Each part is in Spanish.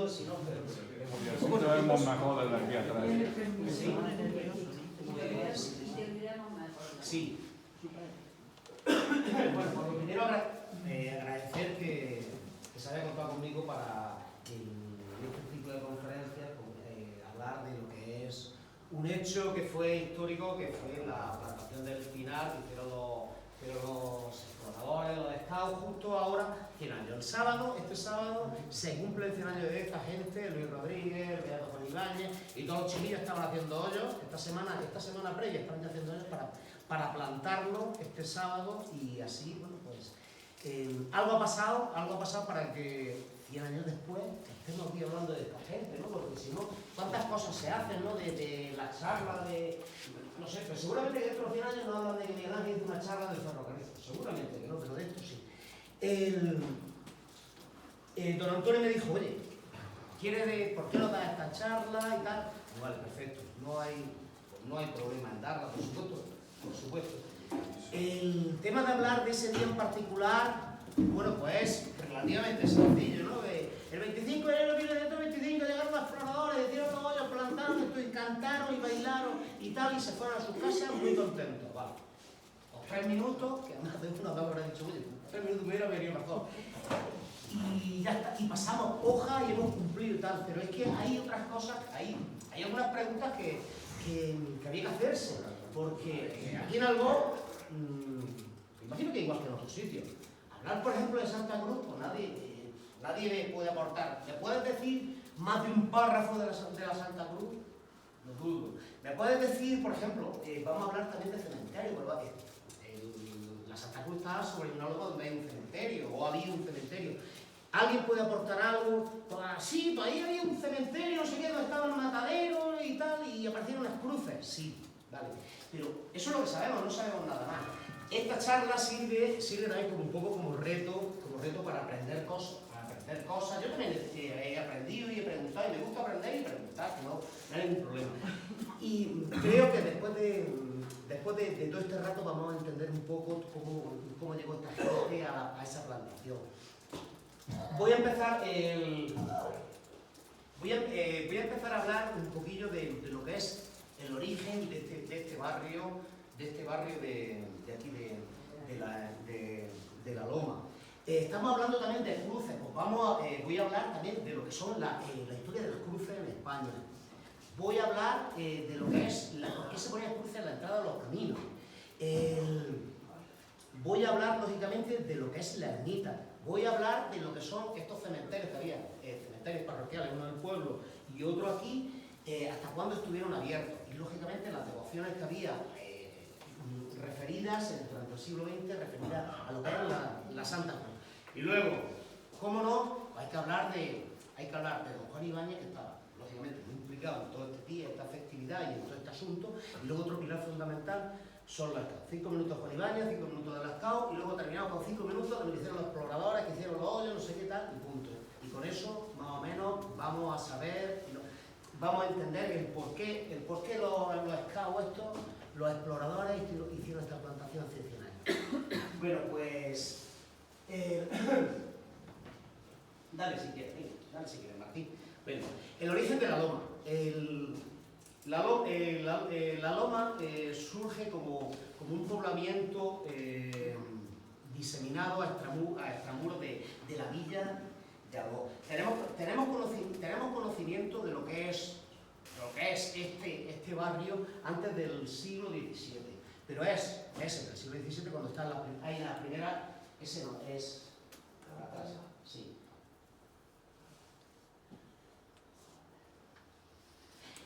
minutos, si no, pero... Así sabemos mejor desde aquí atrás. Sí. Pues, sí. Bueno, por lo primero agradecer que se haya contado conmigo para en este ciclo de conferencias hablar de lo que es un hecho que fue histórico, que fue la plantación del pinar que hicieron los exploradores, los scouts, justo ahora, 100 años. Este sábado, se cumplen 100 años de esta gente, Luis Rodríguez, Beato Juan Ibáñez, y todos los chiquillos estaban haciendo hoyos. Esta semana previa estaban haciendo hoyos para plantarlo este sábado, y así, bueno, pues algo ha pasado para que 100 años después estemos aquí hablando de esta gente, ¿no? Porque si no, ¿cuántas cosas se hacen, ¿no? De la charla, no sé, pero seguramente que dentro de 100 años no hablan de que Miguel Ángel hizo una charla del ferrocarril, seguramente que no, pero de esto sí. Don Antonio me dijo, oye, ¿por qué no das esta charla y tal? Pues vale, perfecto, no hay problema en darla, por supuesto. El tema de hablar de ese día en particular, bueno, pues es relativamente sencillo, ¿no? El 25 de enero de 1925 llegaron los exploradores, hicieron los hoyos, plantaron esto y cantaron y bailaron y tal, y se fueron a sus casas muy contentos, vale. Los 3 minutos, que además de uno habrá dicho, oye, 3 minutos me hubiera venido mejor. Y ya está, y pasamos hoja y hemos cumplido y tal, pero es que hay otras cosas, hay algunas preguntas que había que hacerse, porque aquí en Albó, me imagino que igual que en otros sitios, hablar por ejemplo de Santa Cruz, pues nadie le puede aportar. ¿Me puedes decir más de un párrafo de la Santa Cruz? Lo dudo. ¿Me puedes decir, por ejemplo, vamos a hablar también de cementerio, ¿verdad? La Santa Cruz está sobre un lugar donde hay un cementerio, o había un cementerio. ¿Alguien puede aportar algo? Pues sí, pues ahí había un cementerio, no sé qué, donde estaban los mataderos y tal, y aparecieron unas cruces, sí, vale. Pero eso es lo que sabemos, no sabemos nada más. Esta charla sirve también como un poco como reto para aprender cosas. Yo también he aprendido y he preguntado, y me gusta aprender y preguntar, que no hay ningún problema. Y creo que después de todo este rato vamos a entender un poco cómo llegó esta gente a esa plantación. Voy a empezar a hablar un poquillo de lo que es el origen de este barrio de aquí de la Loma. Estamos hablando también de cruces, pues voy a hablar también de lo que son la historia de las cruces en España. Voy a hablar de lo que es por qué se ponían cruces en la entrada de los caminos. Voy a hablar, lógicamente, de lo que es la ermita. Voy a hablar de lo que son estos cementerios que había, cementerios parroquiales, uno en el pueblo y otro aquí, hasta cuándo estuvieron abiertos. Y, lógicamente, las devociones que había referidas durante el siglo XX, referidas a lo que era la Santa Cruz. Y luego, ¿cómo no? Hay que hablar de don Juan Ibáñez, que estaba, lógicamente, muy implicado en todo este día, esta festividad y en todo este asunto. Y luego otro pilar fundamental son las scouts. 5 minutos Juan Ibáñez, 5 minutos de las scouts, y luego terminamos con 5 minutos de lo que hicieron los exploradores, que hicieron los hoyos, no sé qué tal, y punto. Y con eso, más o menos, vamos a saber, vamos a entender el por qué los scouts estos, los exploradores, hicieron esta plantación hace 100 años. Bueno, pues... dale si quieres, Martín. Bueno, el origen de la loma. La loma surge como un poblamiento diseminado a extramuros de la villa de Albó. Tenemos conocimiento de lo que es este barrio antes del siglo XVII, pero es en el siglo XVII cuando está en la primera, ese no, es atrás, sí.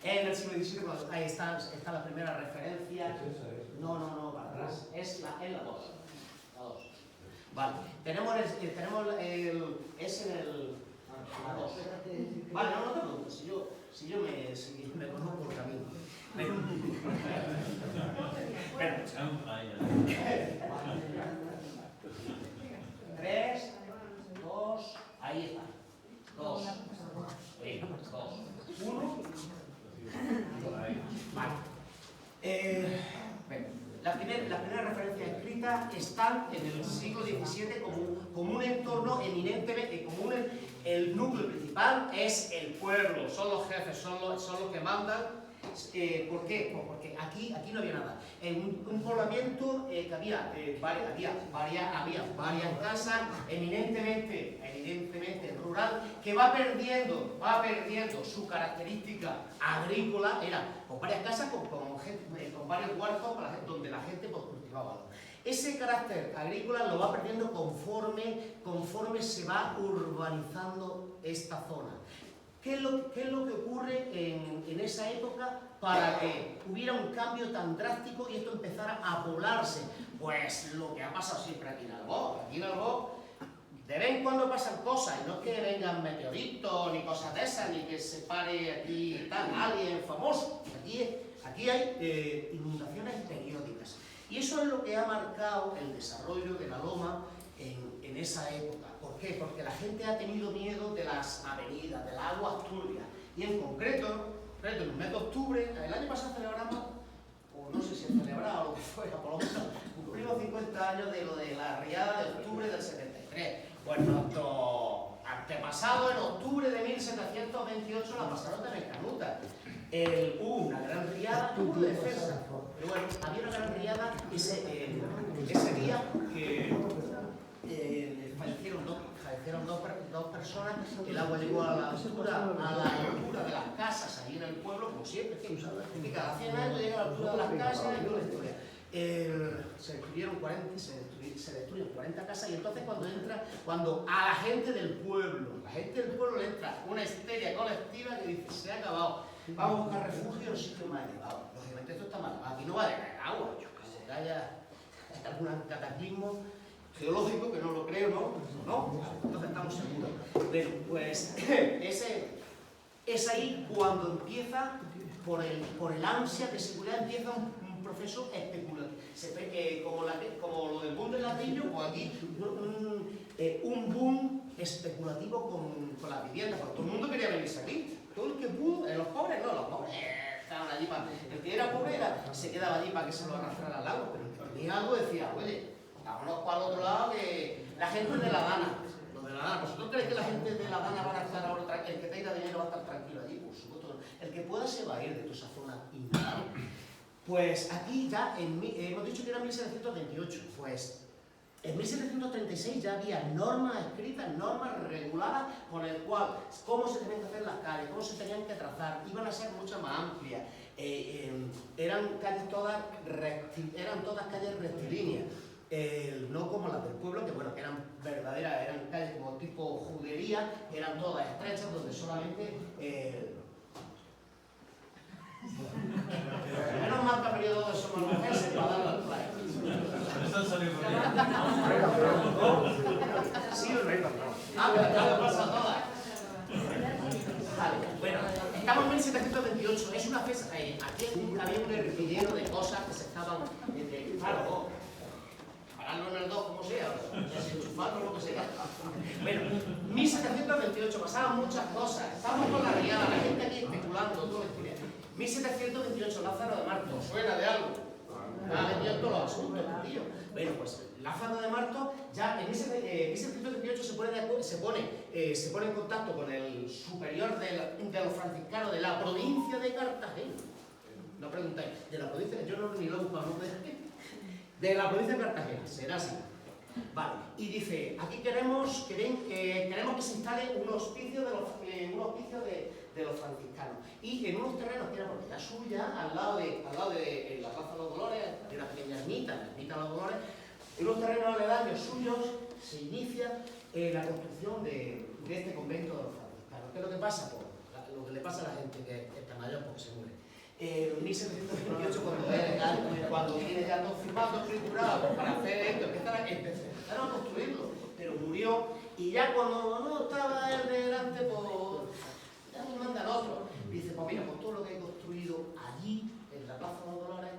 En el siglo XVII, ahí está la primera referencia. No, para atrás. Es la 2. La 2. Vale. Tenemos es en el... La 2. Vale, no te preocupes, si yo me conozco el camino. Bueno. 3, 2, ahí está. 2. 1. Vale. Las primeras referencias escritas están en el siglo XVII como un entorno eminentemente, El núcleo principal es el pueblo, son los jefes, son los que mandan. ¿Por qué? Pues porque aquí no había nada. En un poblamiento que había varias casas, eminentemente rural, que va perdiendo su característica agrícola. Era con varias casas, con varios huertos donde la gente pues, cultivaba algo. Ese carácter agrícola lo va perdiendo conforme se va urbanizando esta zona. ¿Qué es lo que ocurre en esa época para que hubiera un cambio tan drástico y esto empezara a poblarse? Pues lo que ha pasado siempre aquí en Albó. Aquí en Albó de vez en cuando pasan cosas, y no es que vengan meteoritos ni cosas de esas, ni que se pare aquí tal, alguien famoso. Aquí hay inundaciones periódicas. Y eso es lo que ha marcado el desarrollo de la loma en esa época. ¿Por qué? Porque la gente ha tenido miedo de las avenidas, del agua turbia. Y en concreto, en el mes de octubre, el año pasado celebramos, o no sé si se celebraba o lo que fuera, por lo menos cumplimos 50 años de lo de la riada de octubre del 73. Pues nuestro antepasado, en octubre de 1728, la pasaron de Canuta. Hubo una gran riada, hubo defensa. Pero bueno, había una gran riada ese día que fallecieron dos personas. El agua llegó a la altura de las casas ahí en el pueblo, como siempre, que cada 100 años llega a la altura de las casas y toda la historia. Se destruyen 40 casas, y entonces cuando a la gente del pueblo le entra una histeria colectiva que dice, se ha acabado, vamos a buscar refugio en un sitio más elevado. Lógicamente esto está mal, aquí no va a caer agua, como que haya algún cataclismo geológico, que no lo creo, ¿no? Entonces estamos seguros. Bueno, pues es ahí cuando empieza, por el ansia de seguridad, empieza un proceso especulativo. Como lo del boom del ladrillo, pues aquí un boom especulativo con las viviendas, porque todo el mundo quería venirse aquí. Todo el que pudo, los pobres estaban allí el que era pobre se quedaba allí para que se lo arrastrara al agua, pero el que tenía algo decía, oye, vámonos para el otro lado, que la gente de la Dana, ¿vosotros creéis que la gente de la Dana van a estar ahora, el que tenga dinero va a estar tranquilo allí? Por supuesto, el que pueda se va a ir de toda esa zona inundable. Pues aquí ya, hemos dicho que era 1728, pues en 1736 ya había normas escritas, normas reguladas, con el cual, cómo se tenían que hacer las calles, cómo se tenían que trazar, iban a ser mucho más amplias, eran todas calles rectilíneas. No como las del pueblo, que bueno, eran verdaderas, eran calles como tipo judería, eran todas estrechas, donde solamente... menos mal que ha venido dos de Somos Mujeres para darle al play. Están saliendo bien. Sí, pero acá lo pasa todas. Vale, bueno, estamos en 1728, es una fecha, aquí había un hervidero de cosas que se estaban, claro, pararlo en el 2 como sea, desenchufarlo lo que sea. Bueno, 1728, pasaban muchas cosas, estamos con la riada, la gente aquí especulando, todo esto. 1728, Lázaro de Marto, ¿suena de algo? Ha venido todos los asuntos, tío. Bueno, pues Lázaro de Marto ya en 1728 se pone en contacto con el superior de los franciscanos de la provincia de Cartagena. No preguntáis, de la provincia, yo no ni lo he buscado, de la provincia de Cartagena, será así. Vale, y dice, aquí queremos que se instale un hospicio de los franciscanos, y en unos terrenos que eran propiedad suya, al lado de la Plaza de los Dolores, de una pequeña ermita, la ermita de los Dolores, en unos terrenos aledaños suyos se inicia la construcción de este convento de los franciscanos. ¿Qué es lo que pasa? Pues lo que le pasa a la gente que está mayor porque se muere. En 1728, cuando viene ya todo firmado, escriturado para hacer esto, empezaron a construirlo, pero murió, y ya cuando no estaba él delante, pues ya nos mandan otro. Dice, pues mira, pues todo lo que he construido allí, en la Plaza de los Dolores,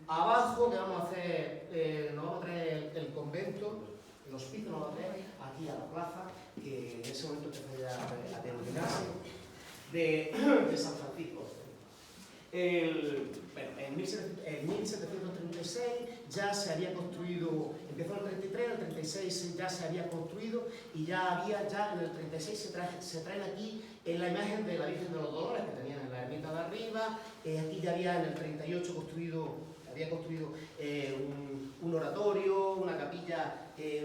abajo, que vamos a hacer, nos vamos a traer el convento, el hospicio nos vamos a traer aquí a la plaza, que en ese momento empezó ya a terminarse, de San Francisco. bueno, en 1736 ya se había construido, empezó el 33, el 36 ya se había construido y ya en el 36 se traen aquí en la imagen de la Virgen de los Dolores que tenían en la ermita de arriba. Aquí ya había en el 38 había construido un oratorio, una capilla de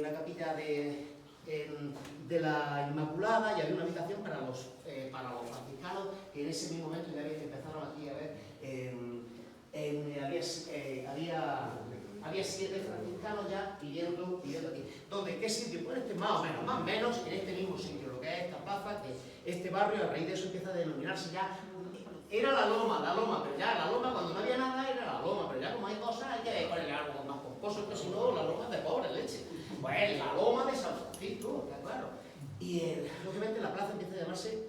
la Inmaculada, y había una habitación para los franciscanos, que en ese mismo momento ya empezaron aquí a ver, había 7 franciscanos ya viviendo aquí. ¿Dónde? ¿Qué sitio? Pues más o menos en este mismo sitio, lo que es esta plaza, que este barrio, a raíz de eso empieza a denominarse ya. Era la loma, pero ya la loma, cuando no había nada, era la loma, pero ya como hay cosas, hay que ponerle algo más pomposo, que si no, la loma es de pobre leche. Pues la loma de San Francisco, está claro. Y lógicamente la plaza empieza a llamarse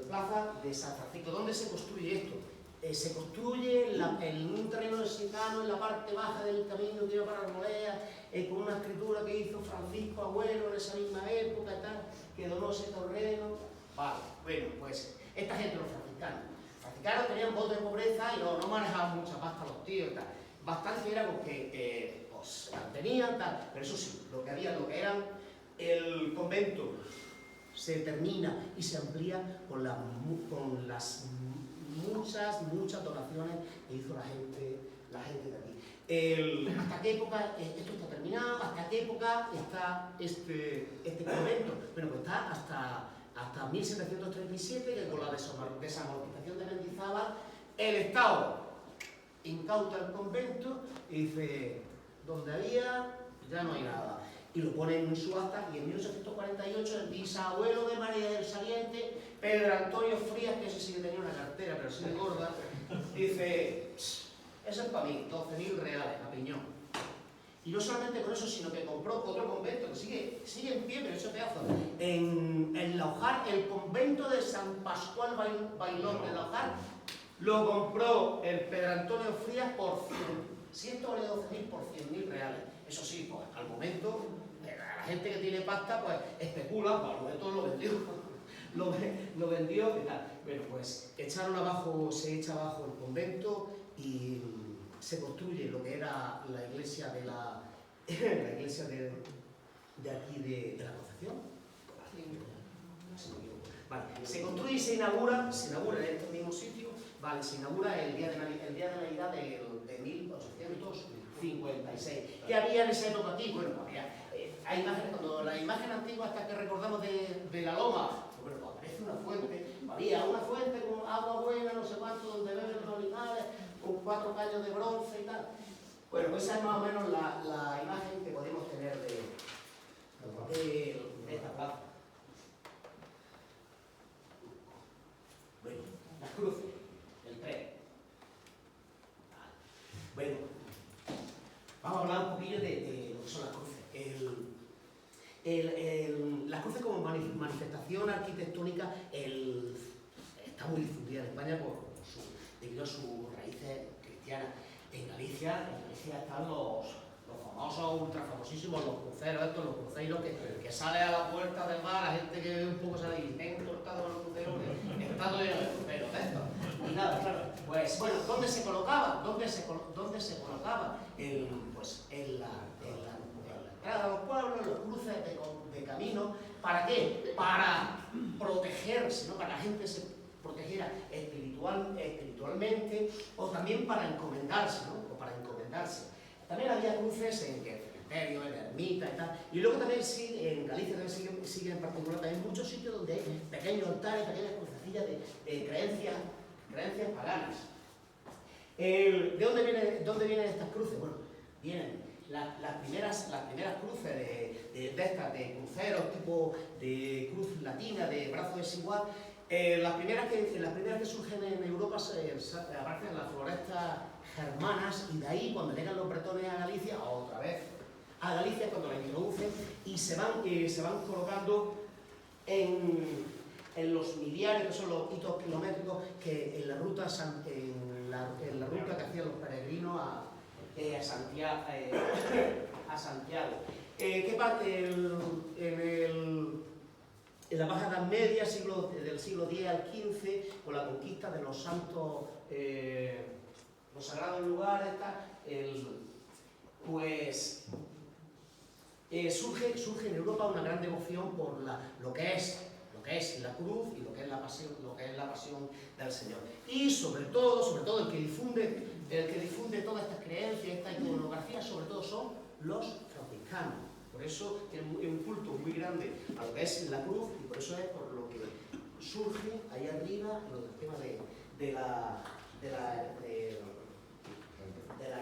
Plaza de San Francisco. ¿Dónde se construye esto? Se construye en un terreno secano, en la parte baja del camino que iba para Arbolea, con una escritura que hizo Francisco Agüero en esa misma época y tal, que donó ese terreno. Vale, bueno, pues esta gente, los franciscanos tenían voto de pobreza y no manejaban mucha pasta los tíos y tal. Bastante era porque pues tenían tal, pero eso sí, lo que eran el convento se termina y se amplía con las muchas donaciones que hizo la gente de aquí. ¿Hasta qué época esto está terminado? ¿Hasta qué época está este convento? Bueno, pues está hasta 1737, que con la desamortización de Mendizábal, el Estado incauta el convento y dice, donde había, ya no hay nada. Y lo pone en subasta, y en 1848 el bisabuelo de María del Saliente, Pedro Antonio Frías, que ese sí que tenía una cartera, pero sí de gorda, dice, eso es para mí, 12.000 reales, a piñón. Y no solamente con eso, sino que compró otro convento, que sigue en pie, pero ese pedazo, en Laujar, el convento de San Pascual Bailón de Laujar, lo compró el Pedro Antonio Frías por 112.000 por 100.000 reales. Eso sí, pues al momento, la gente que tiene pasta, pues especula, pues al momento lo vendió. lo vendió y tal. Bueno, pues se echa abajo el convento y se construye lo que era la iglesia de aquí de la Concepción. Vale, se construye y se inaugura en este mismo sitio, vale, se inaugura el día de Navidad de 1856. ¿Qué había en esa época aquí? Bueno, hay imágenes, cuando la imagen antigua hasta que recordamos de la loma, bueno, pues aparece una fuente, había una fuente con agua buena, no sé cuánto, donde beben los animales, con 4 caños de bronce y tal. Bueno, pues esa es más o menos la imagen que podemos tener de esta plaza. Bueno, las cruces, el tren. Bueno, vamos a hablar un poquillo de lo que son las cruces. Las cruces como manifestación arquitectónica está muy difundida en España debido a sus raíces cristianas. En Galicia están los famosos, ultra famosísimos, los cruceros, los cruceros que sale a la puerta del mar, la gente que un poco sale y ven cortado los cruceros, que está todo lleno de cruceros de estos. Y nada, claro, pues bueno, ¿dónde se colocaba? Pues en la entrada de los pueblos, en los cruces de camino. ¿Para qué? Para protegerse, ¿no? Para que la gente se protegiera espiritualmente, o también para encomendarse, ¿no? También había cruces en el cementerio, en la ermita y tal. Y luego también en Galicia también siguen en particular también muchos sitios donde hay pequeños altares, pequeñas crucecillas de creencias paganas. ¿De dónde vienen estas cruces? Bueno, vienen las primeras cruces de cruceros tipo de cruz latina, de brazo desigual. Las primeras que surgen en Europa aparecen en las florestas germanas, y de ahí cuando llegan los bretones a Galicia, otra vez a Galicia, cuando la introducen y se van colocando en los miliares, que son los hitos kilométricos que en la ruta que hacían los peregrinos a Santiago. ¿Qué parte? en la Baja Edad Media, del siglo X al XV, con la conquista de los santos, los sagrados lugares, pues surge en Europa una gran devoción por lo que es la cruz y lo que es la pasión del Señor. Y sobre todo el que difunde todas estas creencias, esta iconografía, sobre todo son los franciscanos. Por eso es un culto muy grande a lo que es la cruz, y por eso es por lo que surge ahí arriba el tema de la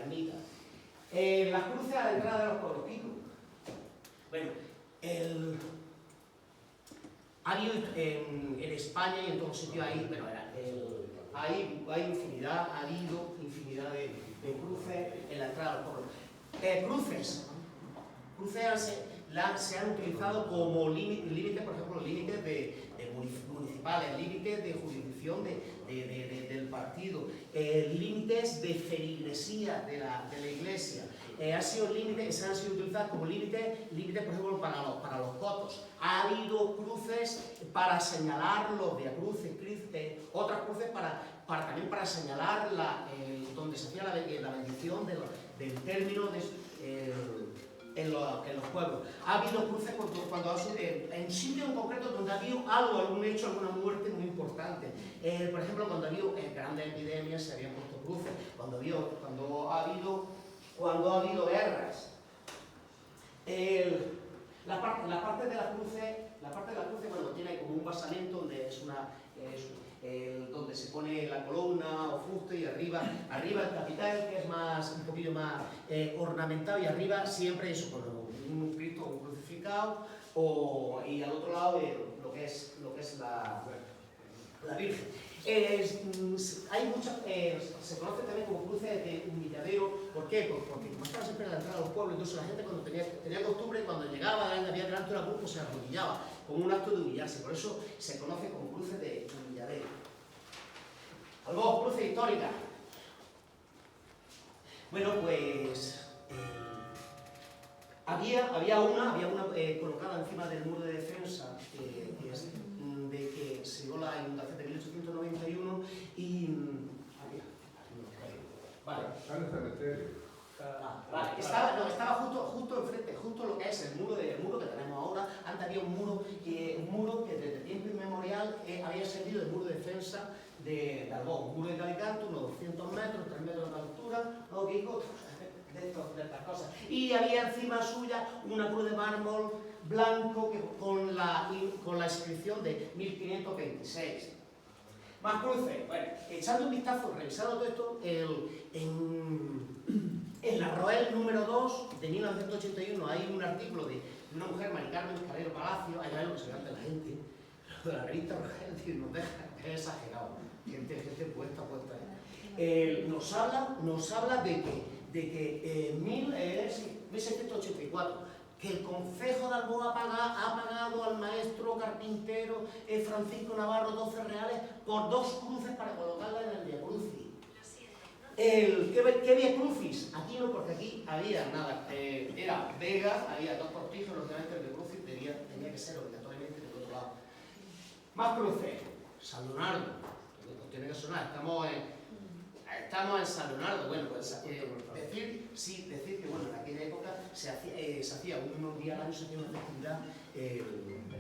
ermita. Las cruces a la entrada de los pueblos picos. Bueno, ha habido en España y en todos sitios ahí, bueno, hay infinidad, ha habido infinidad de cruces en la entrada de los pueblos. Cruces se han utilizado como límites, por ejemplo, límites municipales, límites de jurisdicción del partido, límites de feligresía de la iglesia. Se han sido utilizados como límites, por ejemplo, para los cotos. Ha habido cruces para señalar los viacruces, otras cruces también para señalar donde se hacía la bendición del término en los pueblos. Ha habido cruces cuando en sitios en concreto donde ha habido algún hecho, alguna muerte muy importante. Por ejemplo, cuando ha habido grandes epidemias se habían puesto cruces. Cuando ha habido guerras. La parte de las cruces, bueno, tiene como un basamento donde donde se pone la columna o fuste, y arriba el capitel, que es un poquillo más ornamentado, y arriba siempre eso, con un Cristo, un crucificado, y al otro lado lo que es la Virgen. Se conoce también como cruces de humilladero. ¿Por qué? Porque como estaba siempre en la entrada de los pueblos, entonces la gente cuando tenía costumbre, cuando llegaba, había delante de la cruz, pues se arrodillaba, como un acto de humillarse. Por eso se conoce como cruces de humilladero. Algo, cruces históricas. Bueno, pues había una colocada encima del muro de defensa que se dio la inundación de 1891 y vale. Está en el cementerio. Vale. Estaba justo enfrente, justo lo que es el muro que tenemos ahora. Antes había un muro que desde tiempo inmemorial había servido de muro de defensa de Albó, un muro de Alicante, unos 200 metros, 3 metros de altura, de estas cosas. Y había encima suya una cruz de mármol blanco con la inscripción de 1526. Más cruces. Bueno, echando un vistazo, revisando todo esto, en la Roel número 2 de 1981 hay un artículo de una mujer, Mari Carmen Calero Palacio, allá es lo que se canta la gente, lo de la revista Roel, nos deja, es exagerado, gente puesta. Nos habla de que en 1684, que el concejo de Albó ha pagado al maestro carpintero Francisco Navarro 12 reales por 2 cruces para colocarla en el Via Crucis. ¿Qué Via Crucis? Aquí no, porque aquí había nada, era vega, había 2 cortijos, lógicamente el Via Crucis tenía que ser obligatoriamente del otro lado. Más cruces. San Leonardo, tiene que sonar, estamos en San Leonardo. Bueno, pues decir que bueno, en aquella época se hacía unos días al año, se hacía una festividad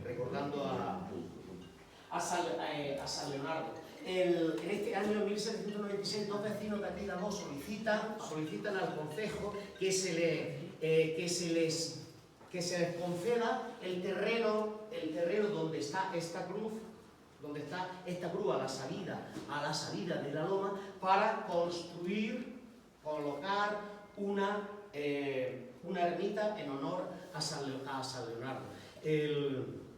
recordando a San Leonardo. En este año 1796, 2 vecinos de aquí de Albó solicitan al concejo que se les conceda el terreno donde está esta cruz, a la salida de la loma, para colocar una ermita en honor a San Leonardo.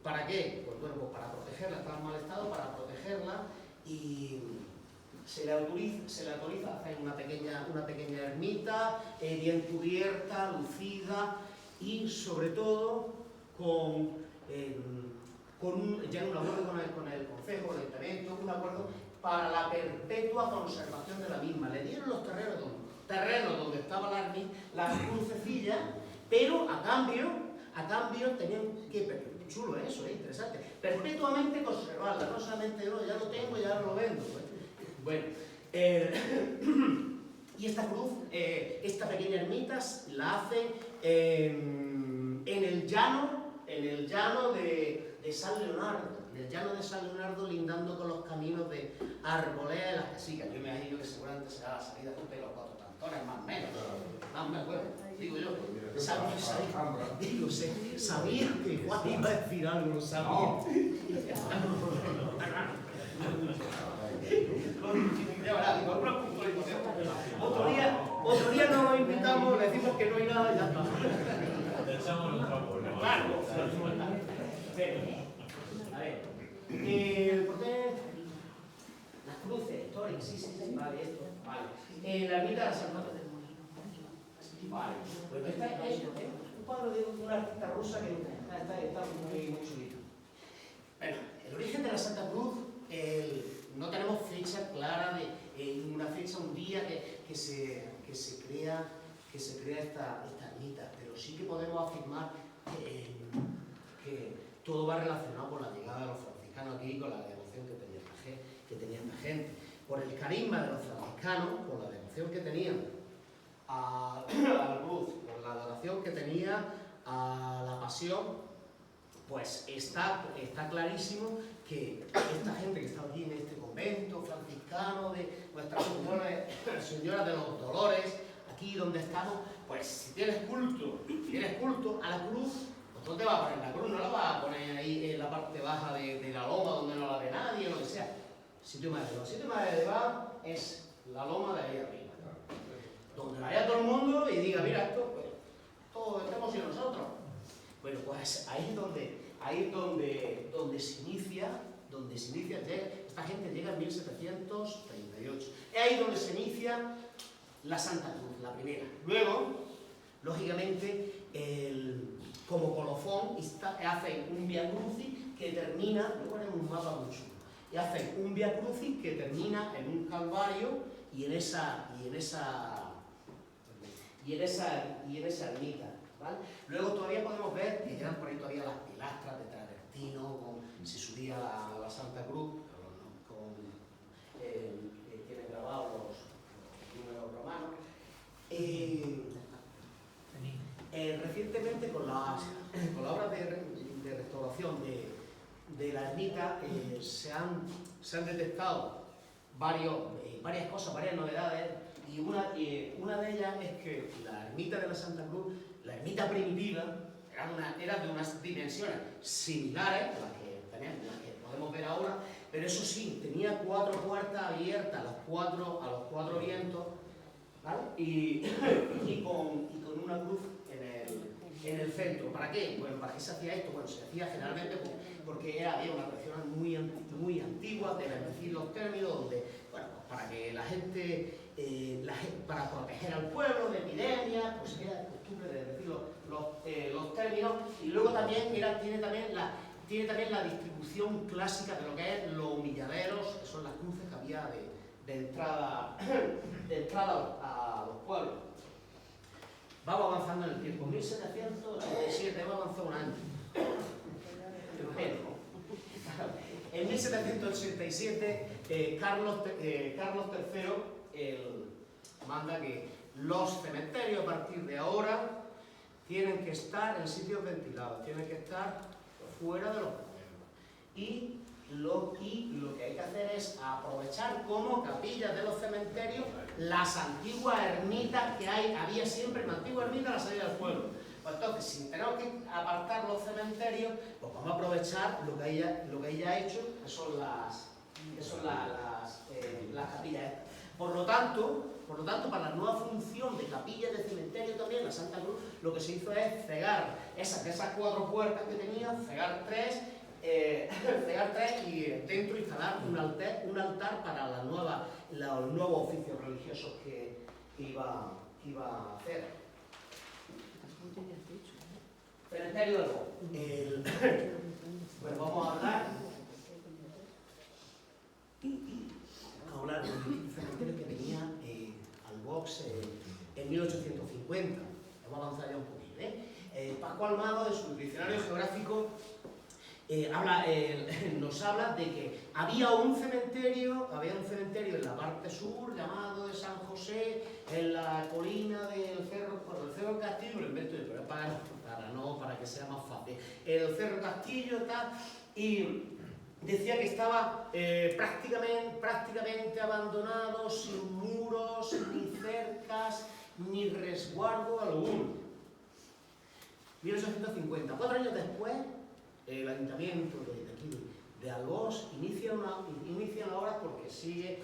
¿Para qué? Pues bueno, pues para protegerla, está en mal estado, para protegerla, y se le autoriza a hacer una pequeña ermita, bien cubierta, lucida, y sobre todo ya un acuerdo con el concejo, con el ayuntamiento, un acuerdo para la perpetua conservación de la misma. Le dieron los terrenos donde estaba la crucecilla, pero a cambio tenían que chulo eso, interesante. Perpetuamente conservarla, no solamente yo ya lo tengo, ya lo vendo. Bueno, y esta cruz, esta pequeña ermita, la hacen en el llano de San Leonardo. En el llano de San Leonardo, lindando con los caminos de Arboleda y Las Casicas. Yo me imagino que seguramente será la salida de los Cuatro Cantones, más o menos. Bueno, digo yo. Sabía que igual iba a decir algo, no sabía. Otro día nos invitamos, le decimos que no hay nada y ya está. Le echamos los trapos, ¿no? Claro, a ver, ¿por qué? Las cruces históricas, sí, vale, esto, vale. La ermita de la Santa Cruz. Vale, pues esta es un cuadro de una artista rusa que está muy chulito. Bueno, el origen de la Santa Cruz, no tenemos fecha clara de una fecha, un día que se crea esta ermita, pero sí que podemos afirmar que todo va relacionado con la llegada de los franciscanos aquí, con la devoción que tenía esta gente, por el carisma de los franciscanos, por la devoción que tenían a la cruz, por la adoración que tenía a la pasión. Pues está clarísimo que esta gente que está aquí en este convento franciscano de Nuestra Señora de los Dolores, aquí donde estamos, pues si tienes culto a la cruz, pues ¿dónde va a poner la cruz? No la va a poner ahí en la parte baja de la loma donde no la ve nadie, lo que sea. Sitio más elevado. Sitio más elevado es la loma de ahí arriba, donde la vea todo el mundo y diga, mira, esto, pues, todos estamos y nosotros. Bueno, pues ahí es donde se inicia, esta gente llega en 1738. Es ahí donde se inicia la Santa Cruz, la primera. Luego, lógicamente, como colofón, hacen un Via Crucis que termina, voy a poner un mapa muy chulo, y hacen un Via Crucis que termina en un calvario y en esa ermita. ¿Vale? Luego todavía podemos ver que quedan por ahí todavía las pilastras de travertino, se subía a la Santa Cruz, tienen grabados los números romanos. Recientemente con las obras de restauración de la ermita se han detectado varias cosas, varias novedades, y una de ellas es que la ermita de la Santa Cruz, la ermita primitiva, era de unas dimensiones similares a las que podemos ver ahora, pero eso sí, tenía 4 puertas abiertas a los cuatro vientos, ¿vale? y con una cruz en el centro. ¿Para qué? Bueno, ¿para qué se hacía esto? Bueno, se hacía generalmente porque había una tradición muy antigua de bendecir los términos, donde, bueno, para que la gente, para proteger al pueblo de epidemias, pues era costumbre de decir los términos, y luego también tiene también la distribución clásica de lo que es los humilladeros, que son las cruces que había de entrada a los pueblos. Vamos avanzando en el tiempo. 1787, hemos avanzado un año. En 1787, Carlos III manda que los cementerios a partir de ahora tienen que estar en sitios ventilados, tienen que estar fuera de los pueblos. Y lo que hay que hacer es aprovechar como capillas de los cementerios las antiguas ermitas que había siempre en la antigua ermita a la salida del pueblo. Pues entonces, si tenemos que apartar los cementerios, pues vamos a aprovechar lo que hay ya hecho, que son las capillas estas. Por lo tanto, para la nueva función de capillas de cementerio también, la Santa Cruz, lo que se hizo es cegar de esas 4 puertas que tenía, cegar 3 y dentro instalar un altar para los nuevos oficios religiosos que iba a hacer. Cementerio del Bo. Pues vamos a hablar de un cementerio que tenía al box en 1850. Vamos a avanzar ya un poquito. Pascual Mago, de su diccionario geográfico, nos habla de que había un cementerio en la parte sur llamado de San José, en la colina del Cerro Castillo, lo invento yo, pero para que sea más fácil. El Cerro Castillo tal, y decía que estaba prácticamente abandonado, sin muros, ni cercas, ni resguardo alguno. 1850, 4 años después, el ayuntamiento de aquí, de Albós, inicia una obra porque sigue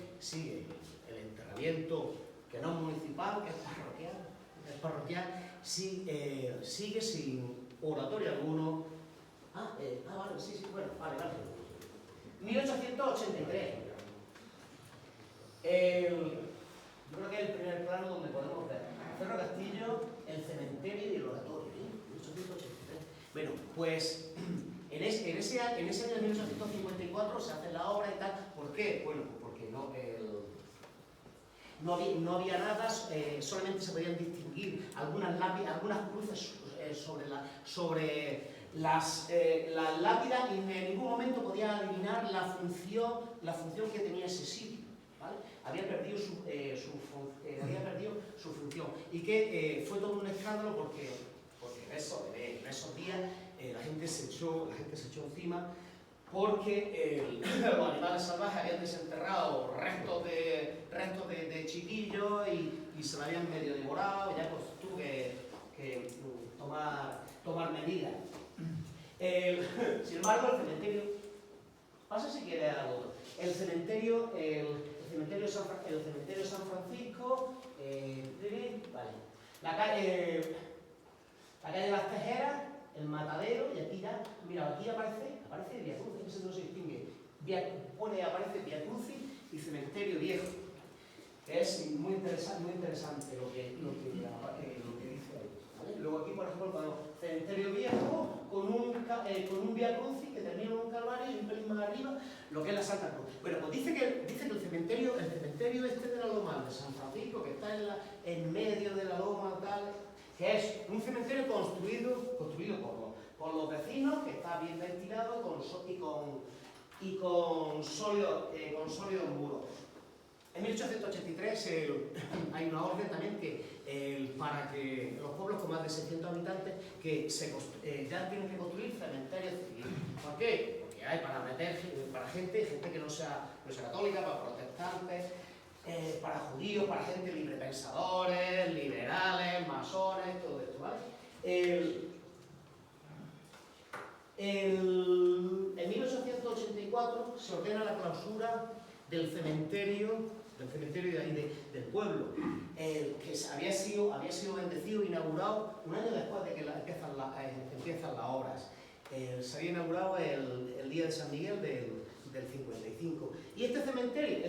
el enterramiento, que no es municipal, que es parroquial, sigue sin oratorio alguno. Vale, sí, bueno, vale. 1883. Yo creo que es el primer plano donde podemos ver el Cerro Castillo, el cementerio y el oratorio. 1883. Bueno, pues en ese año de 1854 se hace la obra y tal. ¿Por qué? Bueno, pues porque no había nada, solamente se podían distinguir algunas cruces sobre las lápidas, y en ningún momento podía adivinar la función que tenía ese sitio, ¿vale? Había perdido su función, y que fue todo un escándalo porque en esos días la gente se echó encima, porque los animales salvajes habían desenterrado restos de chiquillos y se lo habían medio devorado, y ya pues tuvo que tomar medidas. Sin embargo, el cementerio, pasa si quiere algo. El cementerio de San Francisco, vale. La calle de las Tejeras, el Matadero, y aquí ya, mira, aquí aparece Via Crucis, que no se distingue. Aparece Via Crucis y Cementerio Viejo, que es muy interesante lo que dice ahí, ¿vale? Luego aquí, por ejemplo, Cementerio Viejo con un Via Crucis que termina en un calvario y un pelín más arriba, lo que es la Santa Cruz. Bueno, pues dice que el cementerio este de la Loma de San Francisco, que está en medio de la loma, tal, que es un cementerio construido por los vecinos, que está bien ventilado y con sólidos muros. En 1883 hay una orden también para que los pueblos con más de 600 habitantes ya tienen que construir cementerios civiles. ¿Por qué? Porque hay para gente que no sea católica, para protestantes, para judíos, para gente librepensadores, liberales, masones, todo esto, ¿vale? En 1884 se ordena la clausura del cementerio de ahí del pueblo, que había sido bendecido, inaugurado un año después de que empiezan las obras. Se había inaugurado el día de San Miguel del 55. Y este cementerio, que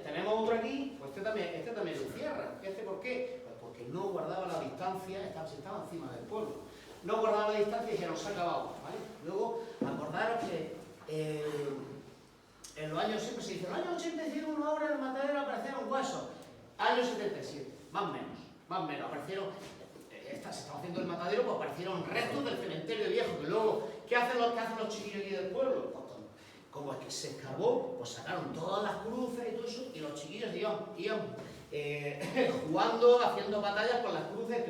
tenemos otro aquí, pues este también lo cierran. ¿Por qué? Pues porque no guardaba la distancia, estaba encima del pueblo. No guardaba la distancia y ya nos ha acabado, ¿vale? Luego, acordaros que en los años, siempre se dice, en los años 80 hicieron una obra en el Matadero, aparecieron huesos. Años 77, más o menos, aparecieron, se estaba haciendo el Matadero, pues aparecieron restos del cementerio viejo, que luego, ¿qué hacen los chiquillos aquí del pueblo? Pues, como es que se escarbó, pues sacaron todas las cruces y todo eso, y los chiquillos iban jugando, haciendo batallas con las cruces,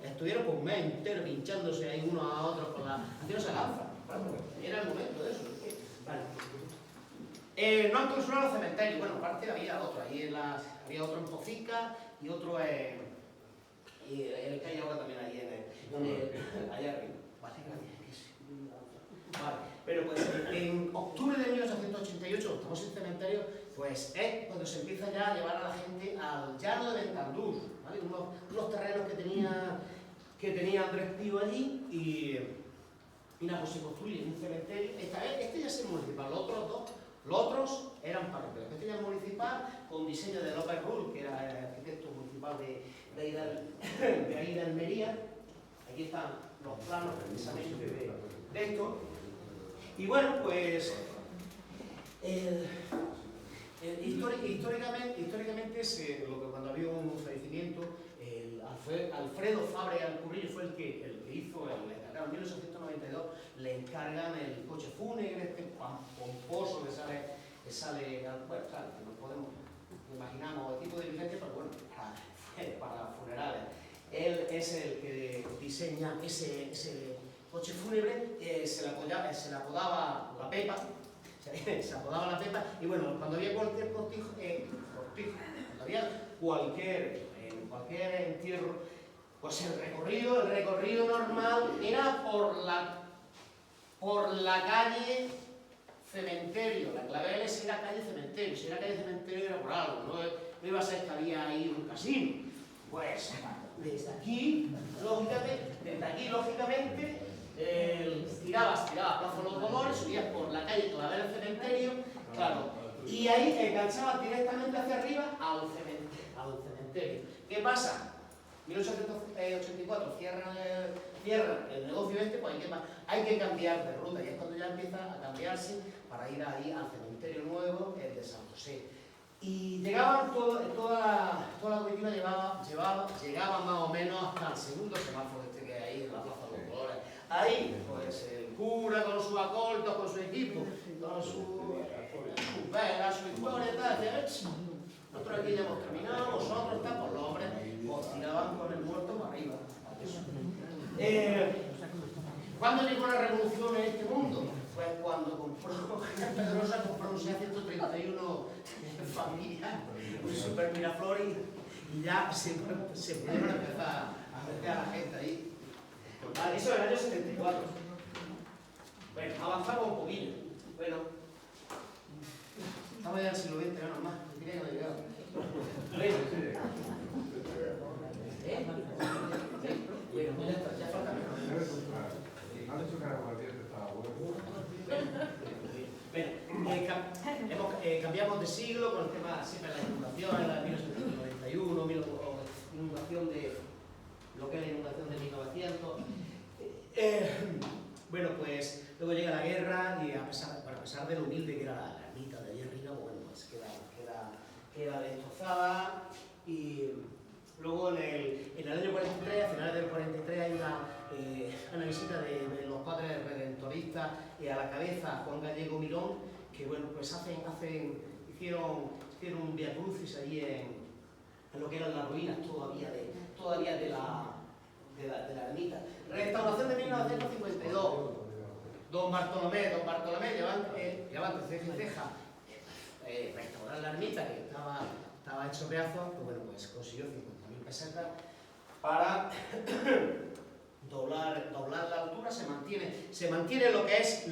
estuvieron por un mes entero pinchándose ahí unos a otros, haciéndose lanzas. Era el momento de eso. Vale. No han clausurado los cementerios. Bueno, aparte había otro. Había otro en Pocica y otro en el que hay ahora también ahí allá arriba. Vale, gracias. Vale. Pero pues en octubre de 1888, estamos en cementerio, pues es cuando se empieza ya a llevar a la gente al llano de Ventandús, ¿vale? Unos terrenos que tenía Andrés Pío allí, y nada, pues se construye un cementerio. Este ya es municipal, los otros eran parroquiales. Este ya es municipal, con diseño de López Rull, que era el arquitecto municipal de ahí de Almería. Aquí están los planos precisamente de esto. Y bueno, pues históricamente cuando había un fallecimiento, Alfredo Fábregas Currillo fue el que hizo, le encargaron en 1892, le encargan el coche fúnebre, este pomposo que sale, bueno, claro, que nos podemos, imaginamos el tipo de diligencia, pero bueno, para funerales. Él es el que diseña ese coche fúnebre, se le apodaba la Pepa, se apodaba la Pepa, y bueno, cuando había cualquier cortijo, cuando había cualquier entierro, pues el recorrido normal era por la calle Cementerio. La clave es era calle Cementerio. Si era calle Cementerio era por algo, no iba a ser que había ahí un casino. Pues desde aquí, lógicamente, tirabas Plaza Los Dolores, subías por la calle Clavel Cementerio, claro, y ahí enganchabas directamente hacia arriba al cementerio. ¿Qué pasa? 1884 cierran el negocio este, pues hay que cambiar de ruta, y es cuando ya empieza a cambiarse para ir ahí al cementerio nuevo, el de San José. Y llegaban toda la comitiva llegaba más o menos hasta el segundo semáforo este que hay ahí en la Plaza de los Dolores. Ahí, pues el cura con sus acoltos, con su equipo, con sus velas, su historia y tal, decía, nosotros aquí ya hemos terminado, vosotros está por los hombres, os tiraban con el muerto para arriba. ¿Cuándo llegó la revolución en este mundo? Pues cuando Pedrosa compró un SEA 131 familiar, un Super Miraflores, y ya se pudieron empezar a meter a la gente ahí. Vale, eso es el año 74. Bueno, avanzamos un poquillo. Bueno, estamos ya en el siglo XX, no más. Yo quería que no llegara. Bueno, ya falta menos. Han dicho que la guardián estaba bueno. Cambiamos de siglo con el tema siempre de la inundación, la de 1891, inundación de lo que es la inundación de 1900. Bueno, pues luego llega la guerra y a pesar de lo humilde que era la ermita de allí arriba, bueno, pues queda destrozada. Y luego en el año 43, a finales del 43, hay una visita de los padres redentoristas a la cabeza Juan Gallego Mirón, que bueno, pues hicieron un via crucis allí en lo que eran las ruinas todavía de la ermita. Restauración de 1952. Don Bartolomé llevaba ceja y ceja restaurar la ermita, que estaba hecho pedazos, pues bueno, pues consiguió 50.000 pesetas para doblar la altura. Se mantiene lo que es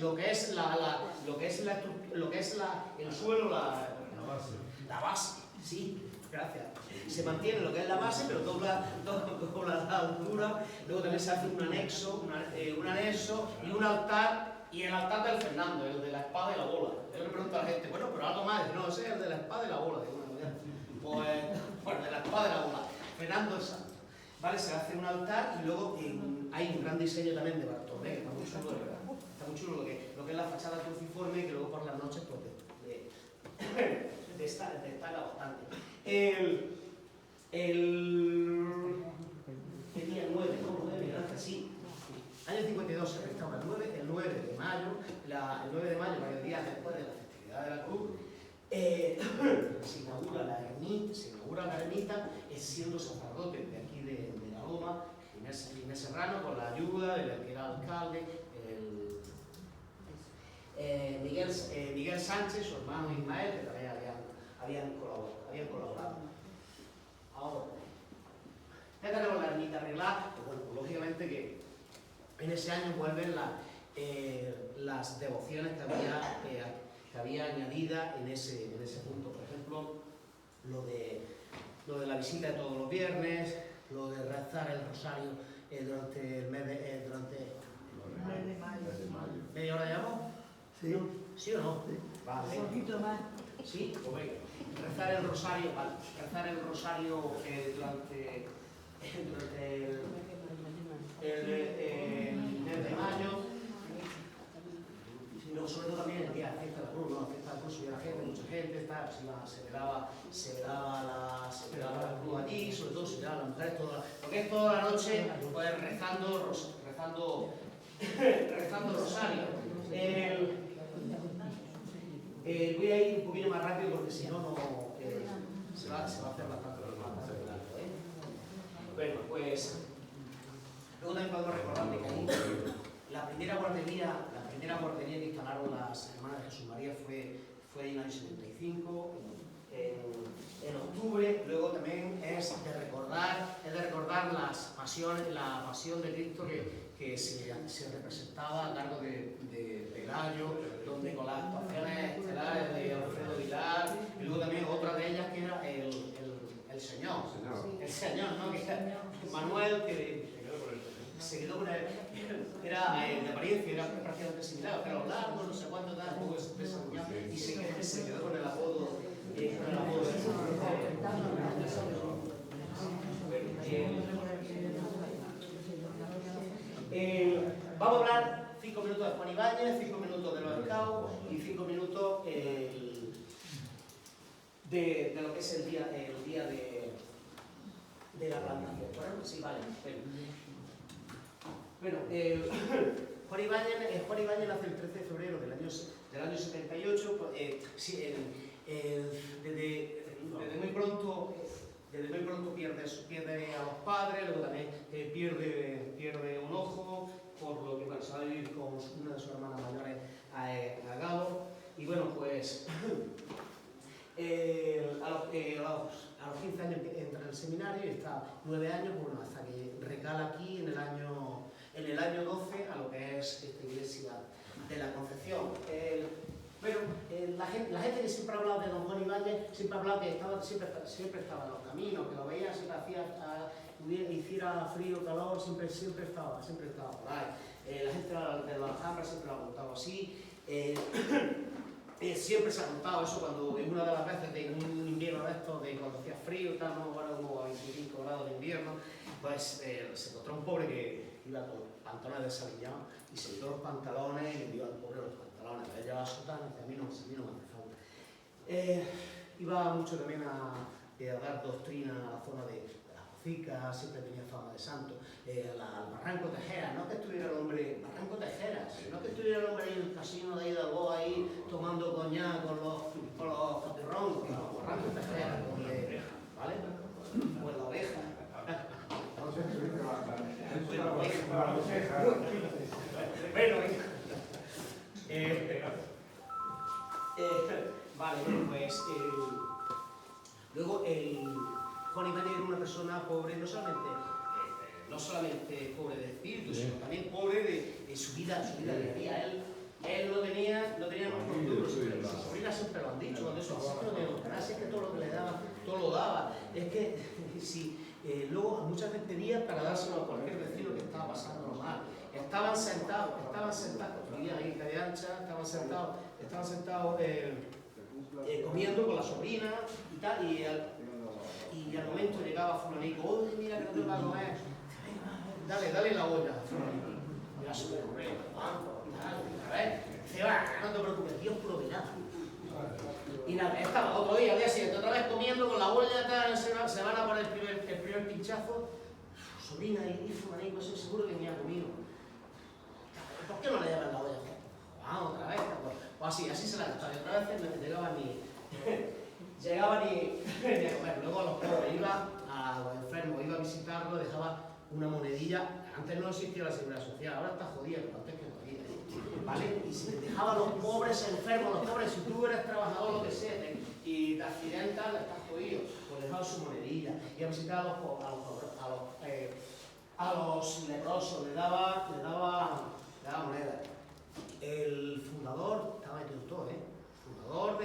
el suelo, la base, sí, gracias. Se mantiene lo que es la base, pero dobla la altura. Luego también se hace un anexo y un altar, y el altar del Fernando, el de la espada y la bola. Yo le pregunto a la gente, bueno, pero algo más, no, ese es el de la espada y la bola. Pues el de la espada y la bola, Fernando el Santo. ¿Vale? Se hace un altar y luego hay un gran diseño también de Bartolomé, que está muy chulo, de verdad. Está muy chulo lo que es la fachada cruciforme, que luego por las noches pues, destaca bastante. ¿Qué día? 9, ¿no? 9, gracias, sí. Año 52 se restaura el 9 de mayo, varios días después de la festividad de la Cruz. Se inaugura la ermita, siendo sacerdote de aquí de la Loma, Inés Serrano, con la ayuda del que era alcalde, Miguel Sánchez, su hermano Ismael, que también habían colaborado. Ahora, ya tenemos la ermita arreglada, pues bueno, pues lógicamente que en ese año vuelven las devociones que había añadida en ese punto. Por ejemplo, lo de la visita de todos los viernes, lo de rezar el rosario durante el mes de mayo. ¿Media hora llevamos? Sí. ¿Sí o no? Sí. Vale. Un poquito más. Sí, pues venga. Rezar el rosario durante el mes de mayo. No, sobre todo también el día de la fiesta de la Cruz, ¿no? La fiesta de la Cruz subía la gente, mucha gente, se velaba la cruz allí, sobre todo se velaban las mujeres, todo que es toda la noche pues, rezando rosario. Voy a ir un poquito más rápido porque si no, se va a hacer bastante largo. Bueno, pues luego también podemos recordar que ahí la primera guardería que instalaron las hermanas de Jesús María fue en el año 75, en octubre. Luego también es de recordar la pasión de Cristo que se representaba a cargo de Pelayo, donde con las actuaciones estelares de Alfredo Vilar, y luego también otra de ellas que era el Señor, ¿no? Que era Manuel, que se quedó con él, era de apariencia, era prácticamente similar, pero largo, no sé cuánto, tal, un poco desaliñado, y se quedó con el apodo de vamos a hablar 5 minutos de Juan Ibáñez, 5 minutos de los Scouts y 5 minutos de lo que es el día de la plantación. Bueno, sí, vale. Bueno, Juan Ibáñez nace el 13 de febrero del año 78. Desde muy pronto pierde a los padres, luego también pierde un ojo, por lo que se va a vivir con una de sus hermanas mayores a Galo. Y bueno, pues a los 15 años entra en el seminario y está 9 años, bueno, hasta que recala aquí en el año 12 a lo que es esta iglesia de la Concepción. La gente que siempre ha hablado de don Juan Ibáñez siempre ha hablado que siempre estaba en los caminos, que lo veía, siempre hiciera frío, calor, siempre estaba por ahí. La gente de la Alhambra siempre lo ha contado así. Siempre se ha contado eso cuando en una de las veces de un invierno de estos, de cuando hacía frío, tal, ¿no? Ahora como a 25 grados de invierno, pues se encontró un pobre que iba con pantalones desaliñados y se quitó los pantalones y le dio al pobre los pantalones. Él llevaba sotana y a mí no me hace falta. Iba mucho también a dar doctrina a la zona de las Hocicas, siempre tenía fama de santo. Al Barranco Tejeras, no que estuviera el hombre, Barranco Tejeras, no que estuviera el hombre en el casino de Hidalgo ahí tomando coñac con los capirrones, no, Barranco Tejeras, ¿vale? Pues la oveja. Bueno, vale, pues luego Juan Ibáñez era una persona pobre, no solamente pobre de espíritu, sino también pobre de su vida día a día. Él no tenía más duros, sus sobrinas siempre lo han dicho, cuando eso no tenía los es que todo lo que le daba, todo lo daba. Es que luego muchas veces pedía para dárselo a cualquier vecino que estaba pasándolo mal. Estaban sentados, vivían ahí en Calle Ancha, estaban sentados comiendo con la sobrina y tal, y al momento llegaba fulanito, oye, mira que no te va a comer, dale la olla a fulanito. Mira, se me ocurre, dice, va, no te preocupes, Dios proveerá. Y nada, estaba otro día, al día siguiente, otra vez comiendo con la olla, tal, se van a poner el primer pinchazo. Sobrina y fulanito, estoy seguro que me ha comido. ¿Por qué no le llevan la olla? Vamos, otra vez. Pues así se la gastaba. Y otra vez llegaban ni a comer. Luego a los pobres iba, a los enfermos, iba a visitarlos, dejaba una monedilla. Antes no existía la seguridad social, ahora está jodida, pero antes que jodida. ¿Vale? Y si dejaba a los pobres enfermos, los pobres, si tú eres trabajador, lo que sea, y te accidentas, estás jodido, pues dejaba su monedilla. Iba a visitar a los leprosos, le daba moneda. El fundador, estaba metido todo, fundador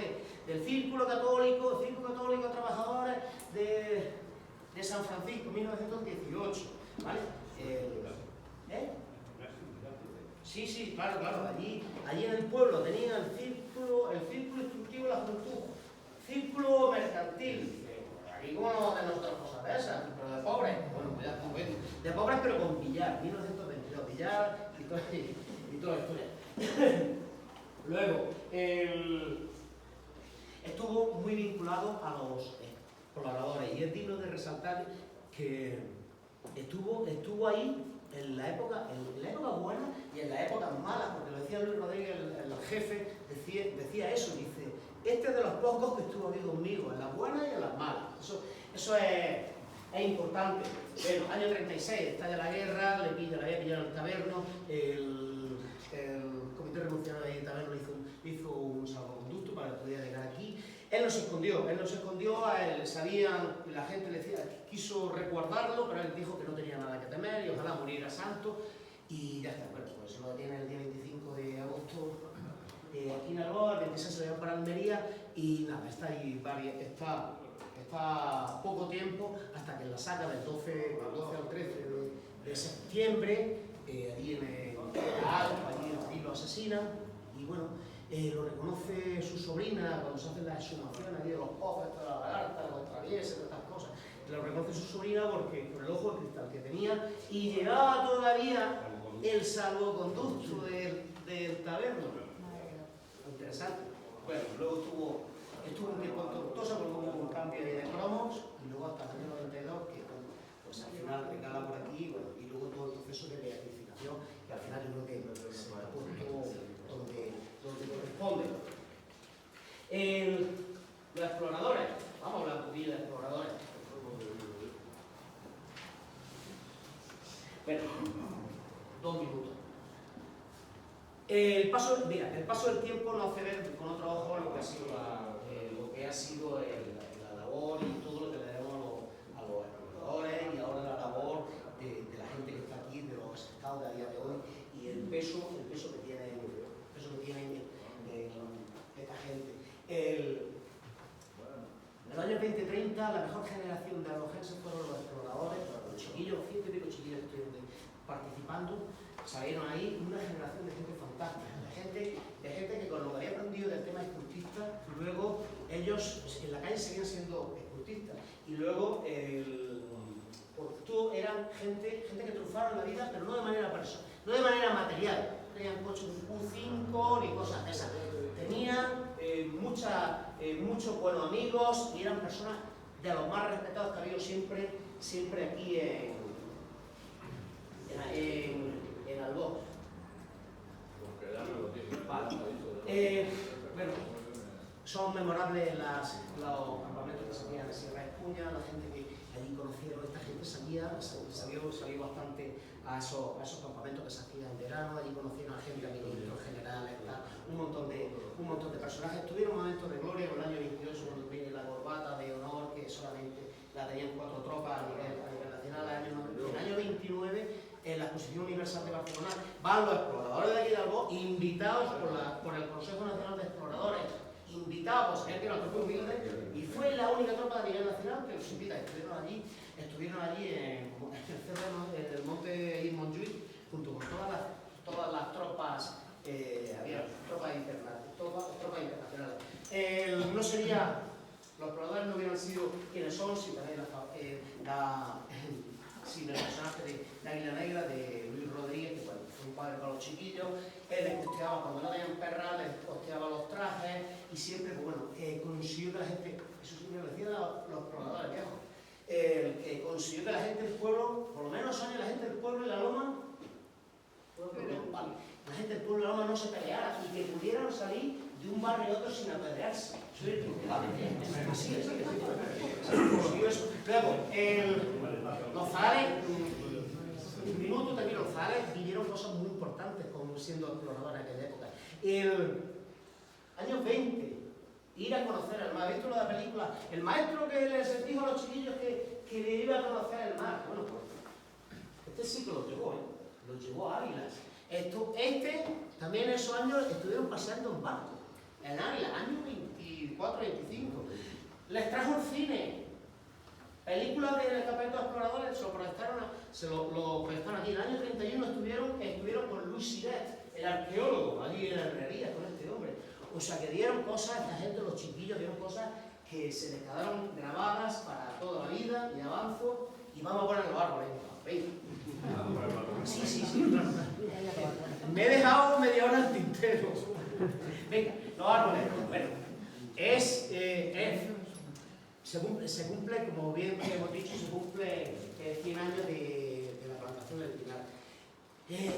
del Círculo Católico Trabajadores de San Francisco, 1918, ¿vale? Sí, claro, allí en el pueblo tenía el círculo instructivo de la juventud, círculo mercantil. Aquí como no tenemos otras cosas de esas, pero de pobres, bueno, pues ya está bien. De pobres pero con billar, 1922, billar y toda la historia. Luego, estuvo muy vinculado a los colaboradores y es digno de resaltar que estuvo ahí en la época buena y en la época mala, porque lo decía Luis Rodríguez, el jefe, decía eso, dice, este es de los pocos que estuvo aquí conmigo, en las buenas y en las malas. Eso es importante. Bueno, año 36, estalla la guerra, le había pillado el taberno, el Comité Revolucionario de Taberno hizo un salvoconducto para que pudiera llegar aquí. Él no se escondió, a él sabían, la gente le decía, quiso resguardarlo, pero él dijo que no tenía nada que temer y ojalá muriera santo. Y ya está, bueno, pues eso lo detiene el día 25 de agosto aquí en Alboa, el 26 se le va para Almería y nada, está ahí está poco tiempo hasta que la saca del 12 al 13 de septiembre, allí en allí lo asesinan y bueno, lo reconoce su sobrina cuando se hacen las exhumaciones allí de los pozos, de la lagarta, de los traviesos, de estas cosas. Lo reconoce su sobrina porque por el ojo de cristal que tenía y llevaba todavía el salvoconducto del taberno. Interesante. Bueno, luego estuvo un tiempo en Tortosa porque hubo un cambio de cromos y luego hasta el año 92 que pues al final recala por aquí bueno, y luego todo el proceso de beatificación que al final yo creo que se ha puesto donde corresponde. Los exploradores, vamos a hablar un poquillo de exploradores. Bueno, 2 minutos. El paso del tiempo no hace ver con otro ojo lo que ha sido la labor y todo lo que le debemos a los exploradores y ahora la labor de la gente que está aquí, de los asentados de a día de hoy y el peso que tienen esta gente. En el año 2030 la mejor generación de albogenses fueron los exploradores, los chiquillos, los 100 y pico chiquillos que estuvieron participando. Salieron ahí una generación de gente fantástica, de gente que con lo que había aprendido del tema escultista, luego ellos en la calle seguían siendo escultistas y luego eran gente que triunfaron en la vida, pero no de manera material, no tenían coches Q5 ni cosas de esas, tenían muchos buenos amigos y eran personas de los más respetados que ha habido siempre aquí en Alboa. Vale. Bueno, son memorables los campamentos que se hacían en Sierra de Espuña, la gente que allí conocieron, esta gente salió bastante a esos campamentos que se hacían en verano, allí conocieron a gente, a ministros, generales, un montón de personajes. Tuvieron momentos de gloria con el año 28 cuando viene la corbata de honor, que solamente la tenían 4 tropas a nivel nacional. En el año 29 en la Exposición Universal de Barcelona van los exploradores de aquí de Alboa, invitados por el Consejo Nacional de Exploradores, invitados, pues, que era una tropa humilde, y fue la única tropa de nivel nacional que los invita. Estuvieron allí en el monte Montjuïc, junto con todas las tropas, había tropas internacionales. Los exploradores no hubieran sido quienes son sin también sin el personaje de Águila Negra, de Luis Rodríguez, que bueno, fue un padre para los chiquillos. Él les costeaba, cuando no tenían perra, les costeaba los trajes y siempre, pues bueno, consiguió que la gente, eso sí me lo decían los exploradores viejos, consiguió que la gente del pueblo, por lo menos años, la gente del pueblo y la loma, la gente del pueblo y la loma no se peleara y que pudieran salir de un barrio a otro sin apedrearse. Así es. Luego, los zagales, un minuto también, los zagales vivieron cosas muy importantes como siendo exploradores en aquella época. El año 20, ir a conocer el mar. ¿Has visto la película? El maestro que les dijo a los chiquillos que le iba a conocer el mar. Bueno, pues este sí que lo llevó a Águilas. También en esos años estuvieron paseando en barco. En Águilas, año 24, 25. Les trajo el cine. Películas del Campamento de Exploradores se lo proyectaron aquí. En el año 31 estuvieron con Luis Siret, el arqueólogo, allí en la herrería con este hombre. O sea que dieron cosas, esta gente, los chiquillos, dieron cosas que se les quedaron grabadas para toda la vida y avanzo. Y vamos a poner los árboles. Sí. Me he dejado media hora al tintero. Venga, los árboles. Bueno, se cumple, como bien hemos dicho, se cumple 100 años de la plantación del pinar.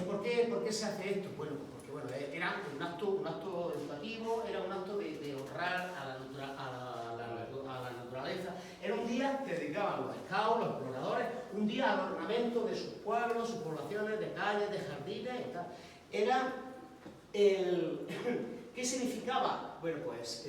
¿Por qué se hace esto? Bueno, porque bueno, era un acto educativo, era un acto de honrar a la naturaleza. Era un día que dedicaban los scouts, los exploradores, un día al ornamento de sus pueblos, sus poblaciones, de calles, de jardines y tal. Era ¿qué significaba? Bueno, pues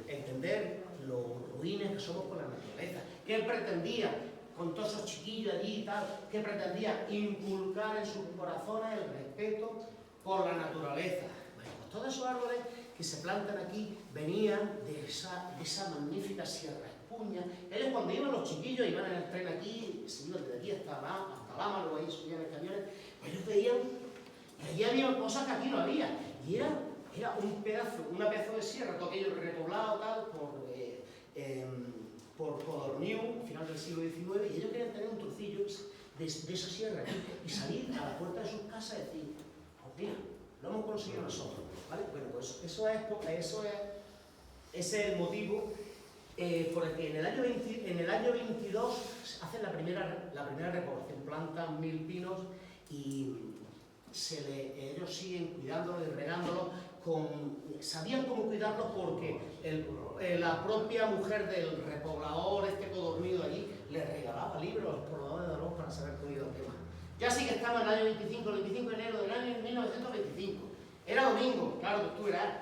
entender los ruines que somos con la naturaleza. ¿Qué pretendía con todos esos chiquillos allí y tal? ¿Qué pretendía? Inculcar en sus corazones el respeto por la naturaleza. Bueno, pues todos esos árboles que se plantan aquí venían de esa magnífica Sierra Espuña. Ellos cuando iban los chiquillos, iban en el tren aquí, se iban desde aquí hasta Lama, luego ahí subían en camiones, pues ellos veían que allí había cosas que aquí no había. Y era una pedazo de sierra, todo aquello repoblado tal, por Codorniu, al final del siglo XIX, y ellos querían tener un trocillo de esa sierra aquí, y salir a la puerta de sus casas y decir, pues mira, lo hemos conseguido nosotros, ¿vale? Bueno, pues ese es el motivo por el que en el año 22 hacen la primera repoblación, plantan 1000 pinos y ellos siguen cuidándolos y regándolos, sabían cómo cuidarlos porque la propia mujer del repoblador, Codorniu allí, les regalaba libros a los pobladores de Arón para saber cómo iba el tema. Ya sí que estaba en el año 25, el 25 de enero del año 1925. Era domingo, claro que tú eras.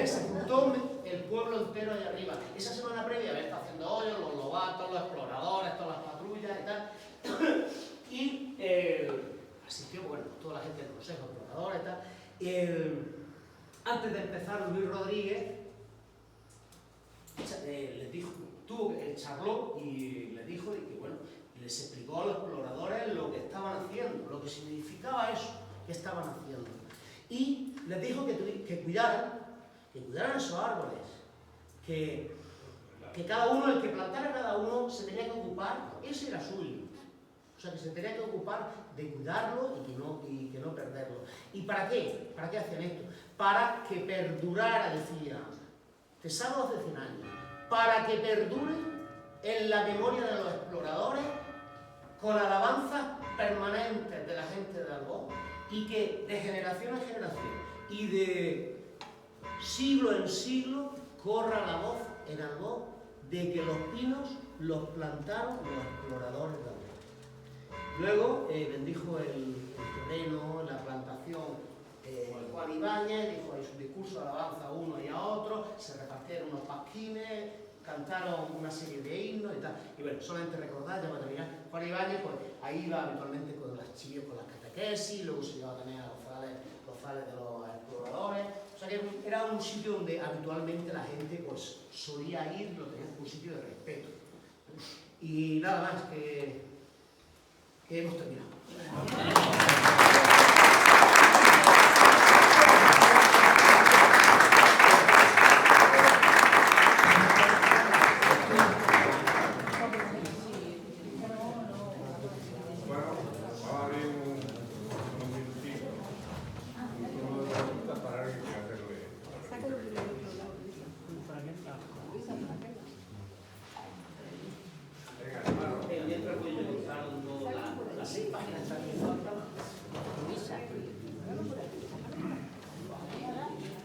Se juntó el pueblo entero allá arriba. Esa semana previa había estado haciendo hoyos, los lobatos, los exploradores, todas las patrullas y tal. Y asistió, bueno, toda la gente del consejo, exploradores y tal. Antes de empezar, Luis Rodríguez les dijo, charló y les dijo que, bueno, les explicó a los exploradores lo que estaban haciendo, lo que significaba eso que estaban haciendo. Y les dijo que cuidaran esos árboles, que cada uno, el que plantara cada uno, se tenía que ocupar, ese era suyo. O sea, que se tenía que ocupar de cuidarlo y que no perderlo. ¿Y para qué? ¿Para qué hacían esto? Para que perdurara, decía Tesano hace 100 años, para que perdure en la memoria de los exploradores con alabanzas permanentes de la gente de Albó y que de generación en generación y de siglo en siglo corra la voz en Albó de que los pinos los plantaron los exploradores de Albó. Luego bendijo el terreno, la plantación, Juan Ibáñez, dijo en su discurso de alabanza a uno y a otro, se repartieron unos pasquines, cantaron una serie de himnos y tal. Y bueno, solamente recordar, ya para terminar, Juan Ibáñez, pues ahí iba habitualmente con las chillas, con las catequesis, luego se llevaba también a los fales de los exploradores. O sea que era un sitio donde habitualmente la gente pues solía ir, lo tenía como un sitio de respeto. Y nada más, que hemos terminado.